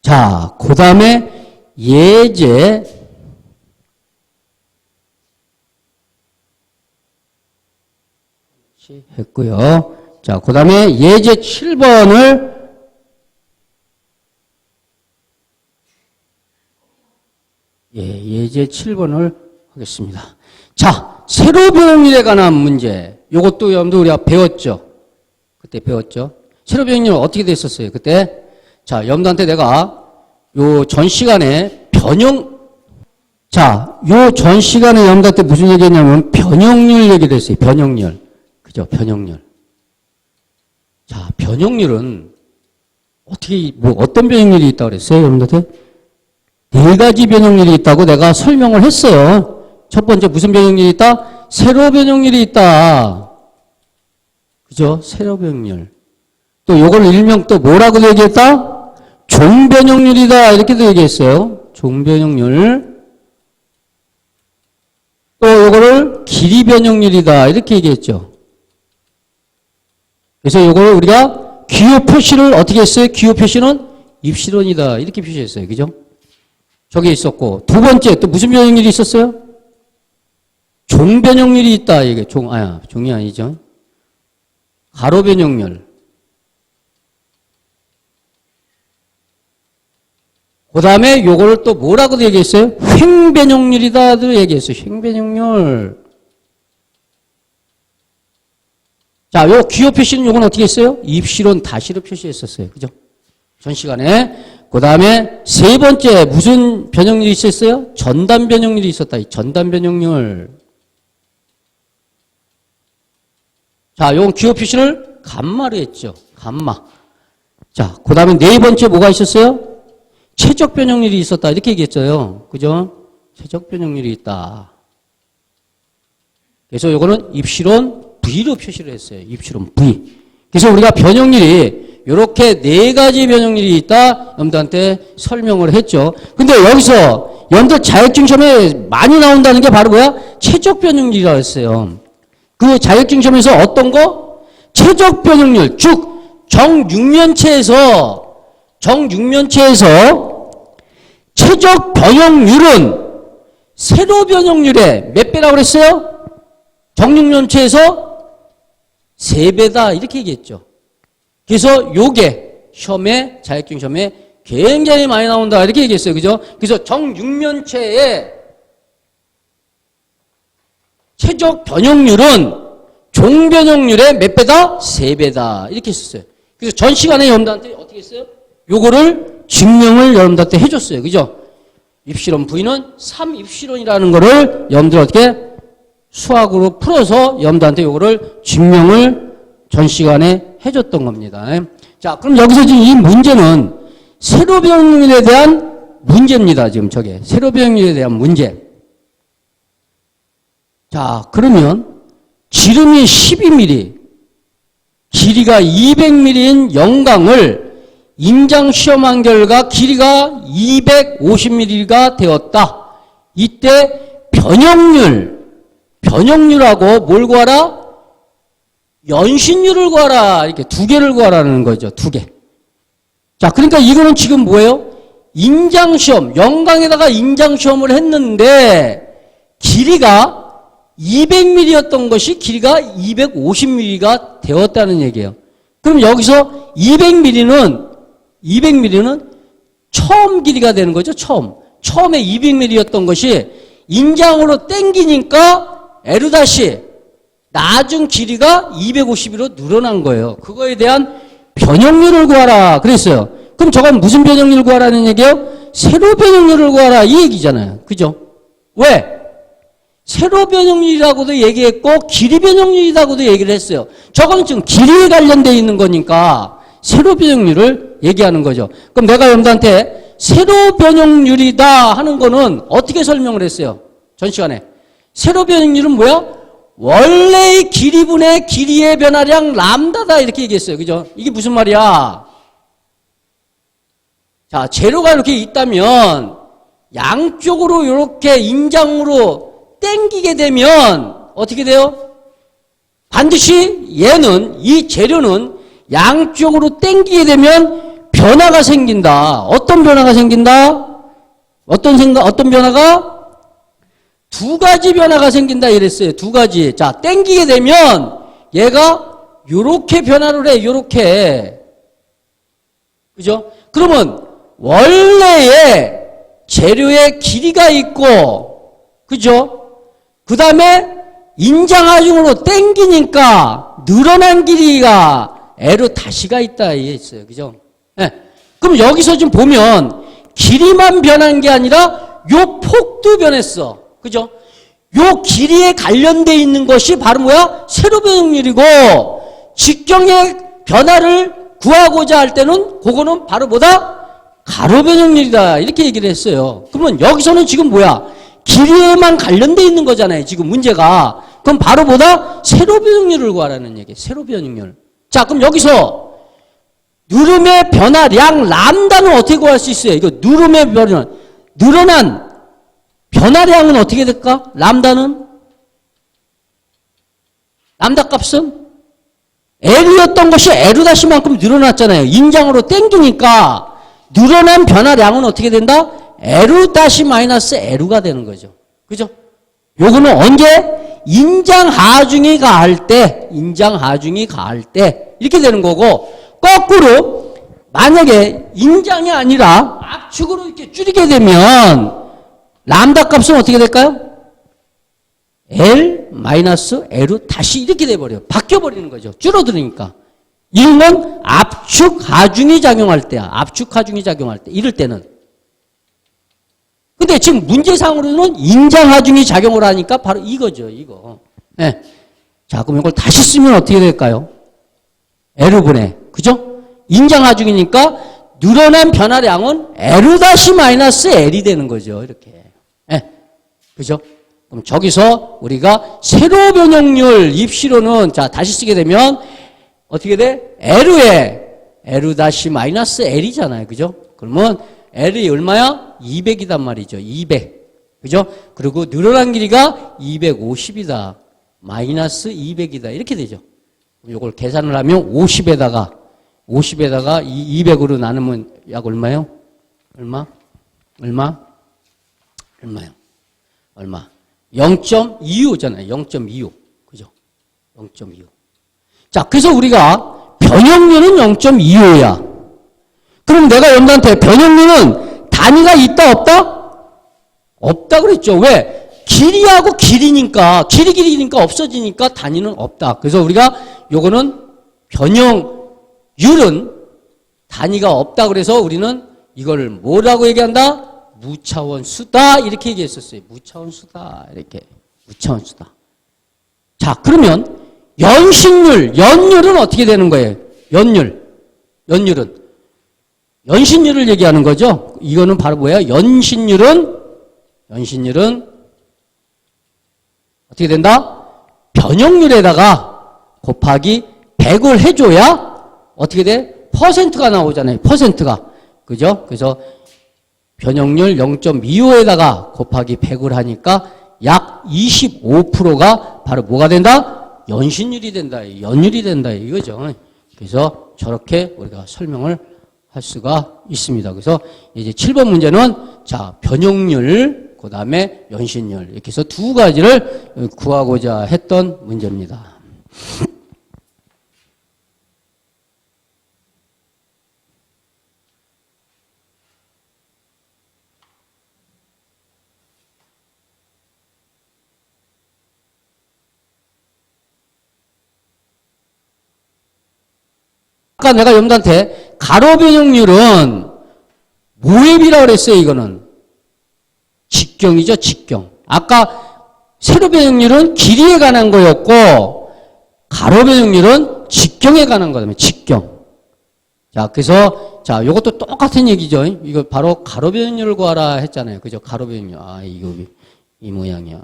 자, 그 다음에 예제 했고요. 자, 그 다음에 예제 7번을 예제 7번을 하겠습니다. 자, 세로병렬에 관한 문제. 요것도 여러분들 우리가 배웠죠? 그때 배웠죠? 세로병렬 어떻게 됐었어요? 그때? 자, 여러분들한테 내가 요 전 시간에 자, 요 전 시간에 여러분들한테 무슨 얘기 했냐면 변형률 얘기를 했어요. 변형률. 그죠? 변형률. 자, 변형률은 어떻게, 어떤 변형률이 있다고 그랬어요? 여러분들한테? 네 가지 변형률이 있다고 내가 설명을 했어요. 첫 번째 무슨 변형률이 있다? 세로 변형률이 있다. 그죠? 세로 변형률. 또 요걸 일명 또 뭐라고 얘기했다? 종변형률이다. 이렇게도 얘기했어요. 종변형률. 또 요거를 길이 변형률이다. 이렇게 얘기했죠. 그래서 요거를 우리가 기호 표시를 어떻게 했어요? 기호 표시는 입시론이다. 이렇게 표시했어요. 그죠? 저게 있었고, 두 번째 또 무슨 변형률이 있었어요? 종변형률이 있다. 이게 종이 아니죠. 가로 변형률. 그 다음에 요거를 또 뭐라고도 얘기했어요? 횡변형률이다도 얘기했어요. 횡변형률. 자, 요 기호 표시는 요건 어떻게 했어요? 입시론 다시로 표시했었어요. 그죠? 전 시간에. 그 다음에 세 번째 무슨 변형률이 있었어요? 전단 변형률이 있었다. 이 전단 변형률. 자, 요 기호 표시를 감마로 했죠. 감마. 자, 그 다음에 네 번째 뭐가 있었어요? 최적 변형률이 있었다. 이렇게 얘기했어요. 그죠? 최적 변형률이 있다. 그래서 요거는 입시론 V로 표시를 했어요. 입시론 V. 그래서 우리가 변형률이 이렇게 네 가지 변형률이 있다. 여러분들한테 설명을 했죠. 근데 여기서 여러분들 자격증 시험에 많이 나온다는 게 바로 뭐야? 최적 변형률이라고 했어요. 그 자격증 시험에서 어떤 거? 최적 변형률. 즉 정육면체에서 최적 변형률은 세로 변형률의 몇 배라고 그랬어요? 정육면체에서 3배다. 이렇게 얘기했죠. 그래서 요게 시험에, 자격증 시험에 굉장히 많이 나온다. 이렇게 얘기했어요. 그죠? 그래서 정육면체의 최적 변형률은 종변형률의 몇 배다? 3배다. 이렇게 했었어요. 그래서 전 시간에 여러분들한테 어떻게 했어요? 요거를 증명을 여러분들한테 해줬어요. 그죠? 입시론 V는 3입시론이라는 거를 여러분들 어떻게 수학으로 풀어서 여러분들한테 요거를 증명을 전 시간에 해줬던 겁니다. 자, 그럼 여기서 지금 이 문제는 세로 변형률에 대한 문제입니다. 지금 저게. 세로 변형률에 대한 문제. 자, 그러면 지름이 12mm, 길이가 200mm인 영광을 임장 시험한 결과 길이가 250mm가 되었다. 이때 변형률하고 뭘 구하라? 연신율을 구하라. 이렇게 두 개를 구하라는 거죠. 두 개. 자, 그러니까 이거는 지금 뭐예요? 임장시험, 영광에다가 임장시험을 했는데 길이가 200mm였던 것이 길이가 250mm가 되었다는 얘기예요. 그럼 여기서 200mm는 처음 길이가 되는 거죠. 처음에 200mm였던 것이 임장으로 땡기니까 L- 나중 길이가 250mm로 늘어난 거예요. 그거에 대한 변형률을 구하라 그랬어요. 그럼 저건 무슨 변형률을 구하라는 얘기예요? 세로 변형률을 구하라 이 얘기잖아요. 그죠? 왜? 세로 변형률이라고도 얘기했고 길이 변형률이라고도 얘기를 했어요. 저건 지금 길이에 관련되어 있는 거니까 세로 변형률을 얘기하는 거죠. 그럼 내가 여러분들한테 세로 변형률이다 하는 거는 어떻게 설명을 했어요? 전 시간에. 세로 변형률은 뭐야? 원래의 길이분의 길이의 변화량 람다다 이렇게 얘기했어요. 그죠? 이게 무슨 말이야? 자, 재료가 이렇게 있다면 양쪽으로 이렇게 인장으로 땡기게 되면 어떻게 돼요? 반드시 이 재료는 양쪽으로 땡기게 되면 변화가 생긴다. 어떤 변화가 생긴다? 어떤 변화가? 두 가지 변화가 생긴다 이랬어요. 두 가지. 자, 땡기게 되면 얘가 요렇게 변화를 해. 요렇게. 그죠? 그러면 원래의 재료의 길이가 있고, 그죠? 그 다음에 인장하중으로 땡기니까 늘어난 길이가 L 다시가 있다 이랬어요. 그죠? 네. 그럼 여기서 좀 보면 길이만 변한 게 아니라 요 폭도 변했어. 그죠? 요 길이에 관련돼 있는 것이 바로 뭐야? 세로 변형률이고, 직경의 변화를 구하고자 할 때는 그거는 바로 뭐다? 가로 변형률이다. 이렇게 얘기를 했어요. 그러면 여기서는 지금 뭐야? 길이에만 관련돼 있는 거잖아요. 지금 문제가. 그럼 바로 뭐다? 세로 변형률을 구하라는 얘기예요. 세로 변형률. 자, 그럼 여기서 누름의 변화량 람다는 어떻게 구할 수 있어요? 이거 누름의 변화, 늘어난 변화량은 어떻게 될까? 람다는? 람다 값은? L이었던 것이 L-만큼 늘어났잖아요. 인장으로 땡기니까 늘어난 변화량은 어떻게 된다? L-L가 되는 거죠. 그죠? 요거는 언제? 인장하중이 가할 때, 이렇게 되는 거고, 거꾸로, 만약에 인장이 아니라 압축으로 이렇게 줄이게 되면, 람다 값은 어떻게 될까요? L-L 다시 이렇게 돼버려요. 바뀌어버리는 거죠. 줄어들으니까. 이런 건 압축하중이 작용할 때야. 압축하중이 작용할 때. 이럴 때는. 근데 지금 문제상으로는 인장하중이 작용을 하니까 바로 이거죠. 이거. 네. 자, 그럼 이걸 다시 쓰면 어떻게 될까요? L분의. 그죠? 인장하중이니까 늘어난 변화량은 L-L이 되는 거죠. 이렇게. 네. 그죠? 그럼 저기서 우리가 세로 변형률 입시로는 자, 다시 쓰게 되면 어떻게 돼? L에 L-L이잖아요. 그죠? 그러면 L이 얼마야? 200이단 말이죠. 200. 그죠? 그리고 늘어난 길이가 250이다. 마이너스 200이다. 이렇게 되죠. 이걸 계산을 하면 50에다가 200으로 나누면 약 얼마요? 얼마요? 0.25잖아요. 0.25. 그죠? 0.25. 자, 그래서 우리가 변형률은 0.25야. 그럼 내가 여러분한테 변형률은 단위가 있다, 없다? 없다 그랬죠. 왜? 길이하고 길이니까, 길이니까 없어지니까 단위는 없다. 그래서 우리가 요거는 변형률은 단위가 없다 그래서 우리는 이걸 뭐라고 얘기한다? 무차원수다 이렇게 얘기했었어요. 무차원수다 이렇게. 무차원수다. 자, 그러면 연율은 어떻게 되는 거예요? 연율은 연신율을 얘기하는 거죠. 이거는 바로 뭐야? 연신율은 어떻게 된다? 변형률에다가 곱하기 100을 해줘야 어떻게 돼? 퍼센트가 나오잖아요. 퍼센트가. 그죠? 그래서 변형률 0.25에다가 곱하기 100을 하니까 약 25%가 바로 뭐가 된다? 연신율이 된다. 연율이 된다. 이거죠. 그래서 저렇게 우리가 설명을 할 수가 있습니다. 그래서 이제 7번 문제는 자, 변형률, 그 다음에 연신율. 이렇게 해서 두 가지를 구하고자 했던 문제입니다. 아까 내가 여러분한테 가로 변형률은 모앱이라고 그랬어요. 이거는 직경이죠. 직경. 아까 세로 변형률은 길이에 관한 거였고 가로 변형률은 직경에 관한 거다며. 직경. 자, 그래서 자, 요것도 똑같은 얘기죠. 이거 바로 가로 변형률을 구하라 했잖아요. 그죠? 가로 변형률. 아, 이거 이 모양이야.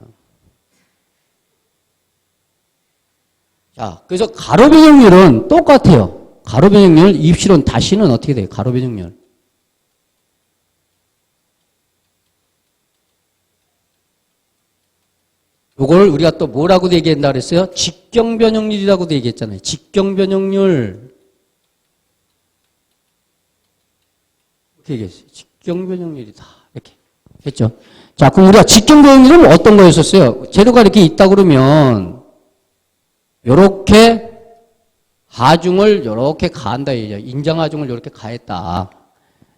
자, 그래서 가로 변형률은 똑같아요. 가로 변형률 입시론 다시는 어떻게 돼요? 가로 변형률. 요걸 우리가 또 뭐라고 얘기한다 그랬어요? 직경 변형률이라고도 얘기했잖아요. 직경 변형률. 이렇게 얘기했어요. 직경 변형률이다. 이렇게 했죠. 자, 그럼 우리가 직경 변형률은 어떤 거였었어요? 재료가 이렇게 있다 그러면 요렇게 하중을 요렇게 가한다 얘기죠. 인장하중을 요렇게 가했다.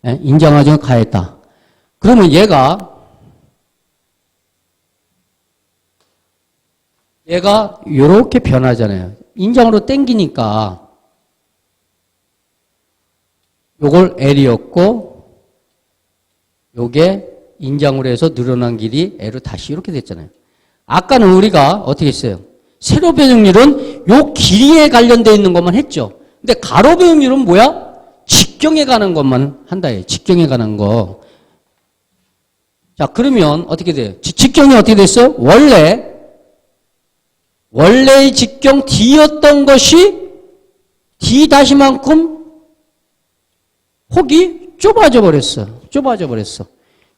예? 인장하중을 가했다. 그러면 얘가 요렇게 변하잖아요. 인장으로 땡기니까 요걸 L이었고 요게 인장으로 해서 늘어난 길이 L로 다시 이렇게 됐잖아요. 아까는 우리가 어떻게 했어요? 세로 변형률은 요 길이에 관련되어 있는 것만 했죠. 근데 가로 변형률은 뭐야? 직경에 관한 것만 한다. 직경에 관한 거. 자, 그러면 어떻게 돼요? 직경이 어떻게 됐어요? 원래의 직경 D였던 것이 D 다시만큼 폭이 좁아져 버렸어.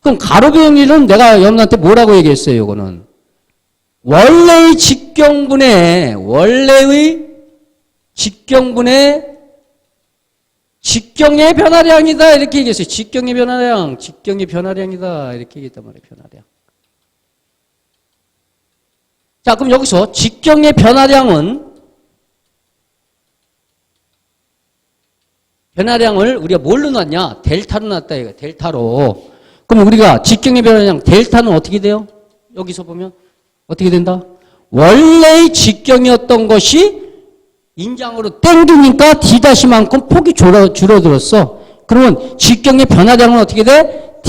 그럼 가로 변형률은 내가 여러분한테 뭐라고 얘기했어요? 이거는 원래의 직경분의 직경의 변화량이다 이렇게 얘기했어요. 직경의 변화량이다 이렇게 얘기했단 말이에요. 변화량. 자, 그럼 여기서 직경의 변화량을 우리가 뭘로 놨냐? 델타로 놨다 이거. 델타로. 그럼 우리가 직경의 변화량 델타는 어떻게 돼요? 여기서 보면 어떻게 된다? 원래의 직경이었던 것이 인장으로 땡기니까 D-만큼 폭이 줄어들었어. 그러면 직경의 변화량은 어떻게 돼?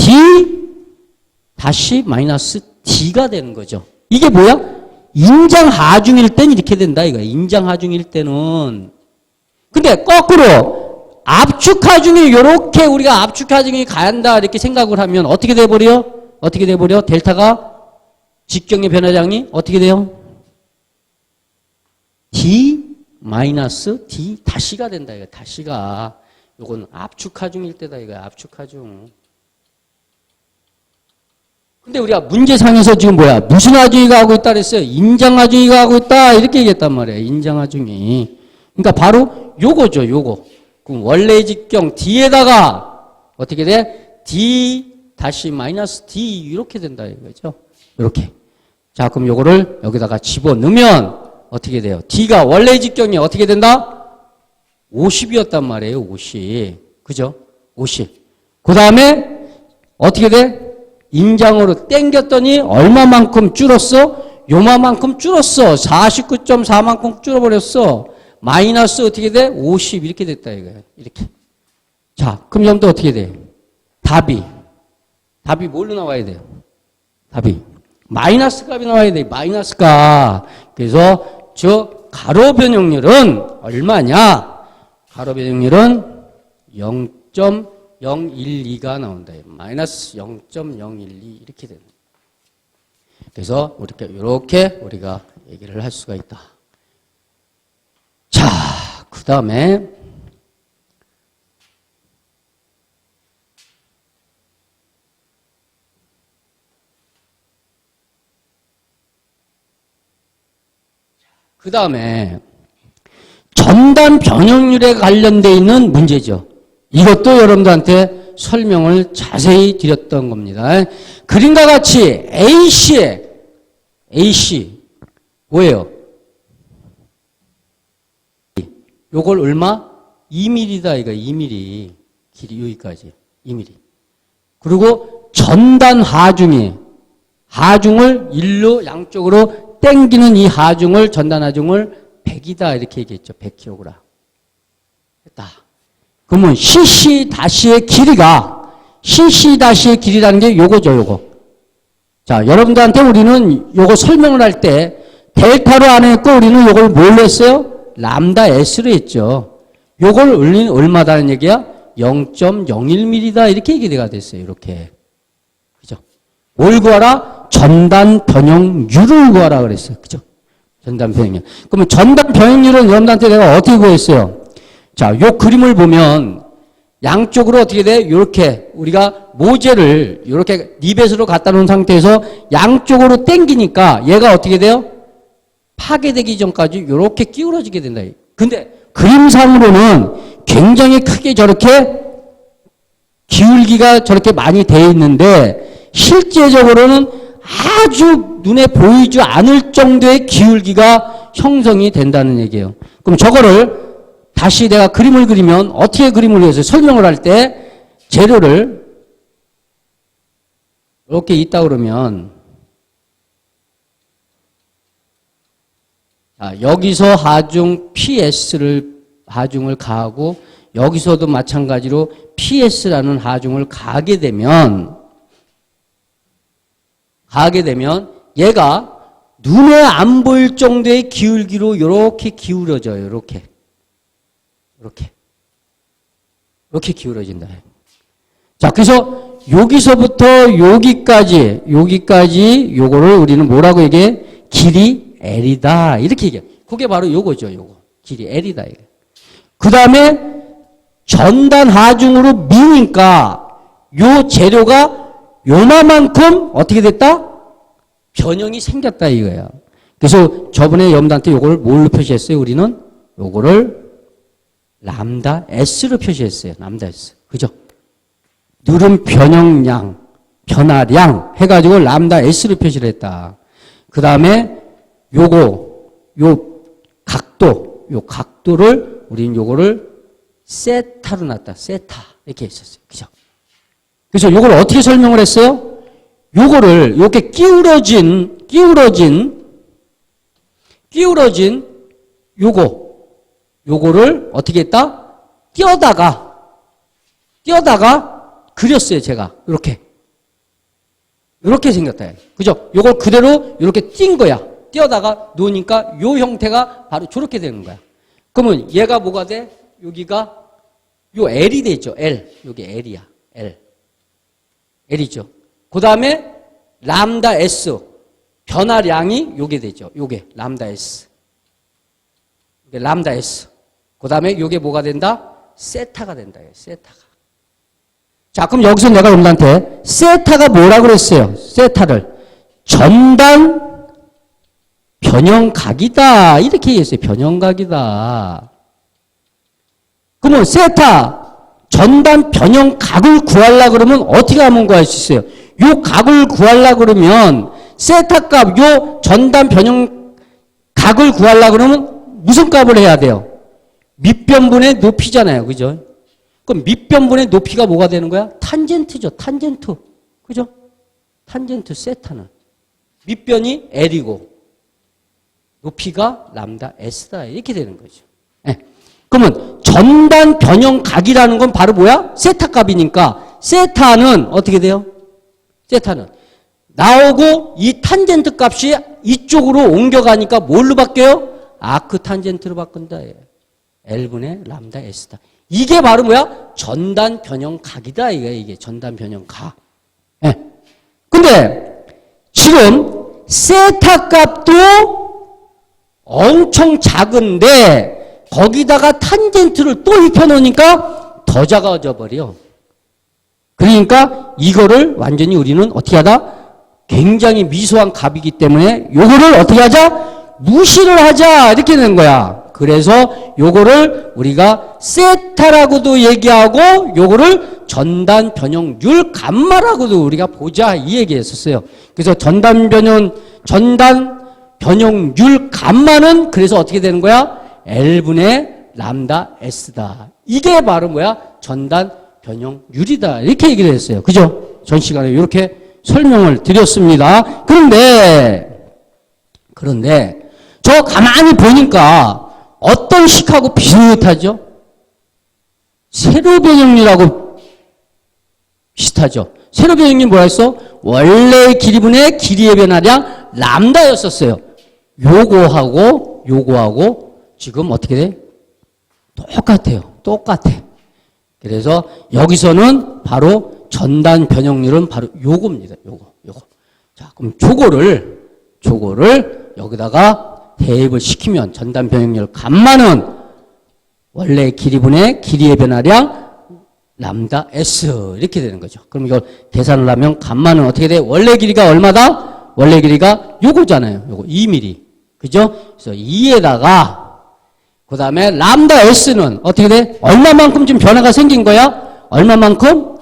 D-D가 되는 거죠. 이게 뭐야? 인장 하중일 때는 이렇게 된다 이거야. 인장 하중일 때는. 근데 거꾸로 압축 하중이 이렇게 우리가 압축 하중이 가야 한다 이렇게 생각을 하면 어떻게 돼 버려? 델타가 직경의 변화량이 어떻게 돼요? D-D가 된다 이거. 다시가. 요건 압축 하중일 때다 이거. 압축 하중. 근데 우리가 문제상에서 지금 뭐야? 무슨 하중이 가고 있다 그랬어요? 인장 하중이 가고 있다 이렇게 얘기했단 말이에요. 인장 하중이. 그러니까 바로 요거죠. 요거. 그럼 원래의 직경 D에다가 어떻게 돼? D-D 이렇게 된다 이거죠. 이렇게. 자, 그럼 요거를 여기다가 집어넣으면 어떻게 돼요? D가 원래의 직경이 어떻게 된다? 50이었단 말이에요. 50. 그죠? 50. 그 다음에 어떻게 돼? 인장으로 땡겼더니 얼마만큼 줄었어? 요만큼 줄었어. 49.4만큼 줄어버렸어. 마이너스 어떻게 돼? 50 이렇게 됐다 이거예요. 이렇게. 자, 그럼 여러분들 어떻게 돼? 답이 뭘로 나와야 돼요? 답이 마이너스 값이 나와야 돼. 마이너스 값. 그래서 저 가로 변형률은 얼마냐? 가로 변형률은 0.012가 나온다. 마이너스 0.012 이렇게 되는. 그래서 이렇게 우리가 얘기를 할 수가 있다. 자, 그 다음에 전단 변형률에 관련되어 있는 문제죠. 이것도 여러분들한테 설명을 자세히 드렸던 겁니다. 그림과 같이 AC 뭐예요? 요걸 얼마? 2mm다 이거. 2mm 길이 여기까지 2mm. 그리고 전단 하중을 일로 양쪽으로 땡기는 이 전단 하중을 100이다 이렇게 얘기했죠. 100kg 했다. 그러면 CC-의 길이라는 게 요거죠. 요거. 자, 여러분들한테 우리는 요거 설명을 할 때 델타로 안 했고 우리는 요걸 뭘로 했어요? 람다 S로 했죠. 요걸 얼마다는 얘기야? 0.01mm다 이렇게 얘기가 됐어요. 이렇게. 그죠? 뭘 구하라? 전단 변형률을 구하라 그랬어요. 그죠? 전단 변형률. 그러면 전단 변형률은 여러분들한테 내가 어떻게 구했어요? 자, 요 그림을 보면 양쪽으로 어떻게 돼? 이렇게 우리가 모재를 이렇게 리벳으로 갖다 놓은 상태에서 양쪽으로 당기니까 얘가 어떻게 돼요? 파괴되기 전까지 이렇게 기울어지게 된다. 근데 그림상으로는 굉장히 크게 저렇게 기울기가 저렇게 많이 돼 있는데 실제적으로는 아주 눈에 보이지 않을 정도의 기울기가 형성이 된다는 얘기예요. 그럼 저거를 다시 내가 그림을 그리면 어떻게 그림을 위해서 설명을 할 때 재료를 이렇게 있다 그러면 자, 여기서 하중 하중을 가하고 여기서도 마찬가지로 PS라는 하중을 가하게 되면 얘가 눈에 안 보일 정도의 기울기로 이렇게 기울어져요. 이렇게 기울어진다. 자, 그래서 여기서부터 여기까지 요거를 우리는 뭐라고 얘기해? 길이 L이다. 이렇게 얘기해. 그게 바로 요거죠. 요거. 길이 L이다. 그 다음에 전단 하중으로 미니까 요 재료가 요만큼 어떻게 됐다? 변형이 생겼다 이거야. 그래서 저번에 여러분한테 요거를 뭘로 표시했어요? 우리는 요거를 람다 S로 표시했어요. 람다 S. 그죠? 누름 변형량, 변화량 해가지고 람다 S로 표시를 했다. 그 다음에 요 각도를 우리는 요거를 세타로 놨다. 세타. 이렇게 했었어요. 그죠? 그래서 요걸 어떻게 설명을 했어요? 요거를 이렇게 끼우러진 요거를 어떻게 했다? 띄어다가 그렸어요, 제가. 이렇게 생겼다. 그죠? 요걸 그대로 이렇게 띈 거야. 띄어다가 놓으니까 요 형태가 바로 저렇게 되는 거야. 그러면 얘가 뭐가 돼? 여기가 요 L이 되죠. L. 여기 L이야. L이죠. 그 다음에 람다 S. 변화량이 요게 되죠. 요게 람다 S. 람다 S. 그 다음에 요게 뭐가 된다? 세타가 된다. 세타가. 자, 그럼 여기서 내가 여러분한테 세타가 뭐라고 그랬어요? 세타를 전단 변형각이다. 이렇게 얘기했어요. 변형각이다. 그러면 세타 전단 변형각을 구하려고 그러면 어떻게 하면 구할 수 있어요? 요 각을 구하려고 그러면 세타 값, 요 전단 변형각을 구하려고 그러면 무슨 값을 해야 돼요? 밑변분의 높이잖아요. 그죠? 그럼 밑변분의 높이가 뭐가 되는 거야? 탄젠트죠. 탄젠트. 그죠? 탄젠트 세타는. 밑변이 L이고 높이가 람다 S다. 이렇게 되는 거죠. 네. 그러면 전단 변형각이라는 건 바로 뭐야? 세타 값이니까 세타는 어떻게 돼요? 세타는 나오고 이 탄젠트 값이 이쪽으로 옮겨가니까 뭘로 바뀌어요? 아크 탄젠트로 바꾼다. L분의 람다 S다. 이게 바로 뭐야? 전단 변형각이다. 이게 전단 변형각. 예. 근데 지금 세타 값도 엄청 작은데 거기다가 탄젠트를 또 입혀놓으니까 더 작아져 버려. 그러니까 이거를 완전히 우리는 어떻게 하다? 굉장히 미소한 값이기 때문에 요거를 어떻게 하자? 무시를 하자. 이렇게 되는 거야. 그래서 요거를 우리가 세타라고도 얘기하고 요거를 전단 변형률 감마라고도 우리가 보자 이 얘기했었어요. 그래서 전단 변형률 감마는 그래서 어떻게 되는 거야? L분의 람다 S다. 이게 바로 뭐야? 전단 변형률이다. 이렇게 얘기를 했어요. 그죠? 전 시간에 이렇게 설명을 드렸습니다. 그런데 저 가만히 보니까 어떤 식하고 비슷하죠? 세로 변형률하고 비슷하죠? 세로 변형률 뭐라 했어? 원래 길이분의 길이의 변화량 람다였었어요. 요거하고 지금 어떻게 돼? 똑같아. 그래서 여기서는 바로 전단 변형률은 바로 요겁니다. 요거. 자, 그럼 저거를 여기다가 대입을 시키면 전단 변형률 감마는 원래 길이분의 길이의 변화량 람다 S 이렇게 되는 거죠. 그럼 이걸 계산을 하면 감마는 어떻게 돼? 원래 길이가 얼마다? 원래 길이가 요거잖아요. 요거 2mm. 그죠? 그래서 2에다가 그 다음에 람다 S는 어떻게 돼? 얼마만큼 지금 변화가 생긴 거야? 얼마만큼?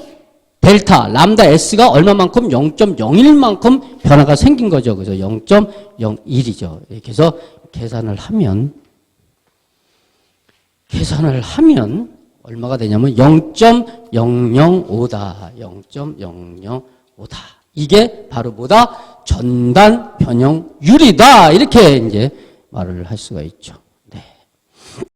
델타, 람다 S가 얼마만큼? 0.01만큼 변화가 생긴 거죠. 그래서 0.01이죠. 이렇게 해서 계산을 하면 얼마가 되냐면 0.005다. 0.005다. 이게 바로 뭐다? 전단 변형율이다. 이렇게 이제 말을 할 수가 있죠.